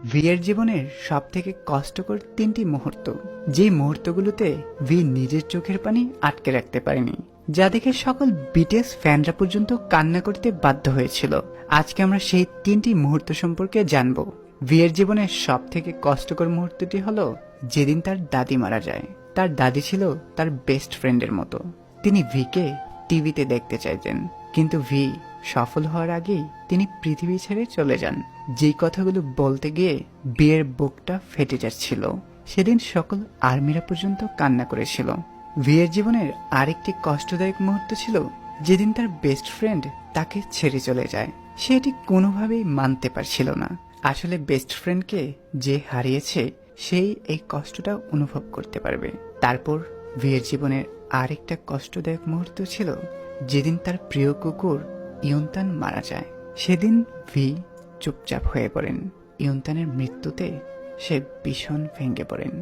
ভিয়ের জীবনের সবথেকে কষ্টকর 3টি মুহূর্ত, যে মুহূর্তগুলোতে ভি নিজের চোখের পানি আটকে রাখতে পারেনি, যা দেখে সকল বিটিএস ফ্যানরা পর্যন্ত কান্না করতে বাধ্য হয়েছিল। আজকে আমরা সেই 3টি মুহূর্ত সম্পর্কে জানব। ভিয়ের জীবনের সবথেকে কষ্টকর মুহূর্তটি হলো যেদিন তার দাদি মারা যায়। তার দাদি ছিল তার বেস্ট ফ্রেন্ডের মতো। তিনি ভিকে টিভিতে দেখতে চাইতেন, কিন্তু ভি সফল হওয়ার আগেই তিনি পৃথিবী ছেড়ে চলে যান। যেই কথাগুলো বলতে গিয়ে বিয়ের বুকটা ফেটে যাচ্ছিল, সেদিন সকল আর্মিরা পর্যন্ত কান্না করেছিল। ভিয়ের জীবনের আরেকটি কষ্টদায়ক মুহূর্ত ছিল যেদিন তার বেস্ট ফ্রেন্ড তাকে ছেড়ে চলে যায়। সে এটি কোনোভাবেই মানতে পারছিল না। আসলে বেস্ট ফ্রেন্ডকে যে হারিয়েছে সেই এই কষ্টটা অনুভব করতে পারবে। তারপর ভিয়ের জীবনের আরেকটা কষ্টদায়ক মুহূর্ত ছিল যেদিন তার প্রিয় কুকুর ইয়ন্তান মারা যায়। সেদিন ভি চুপচাপ হয়ে পড়েন। ইয়ন্তানের মৃত্যুতে সে ভীষণ ভেঙে পড়েন।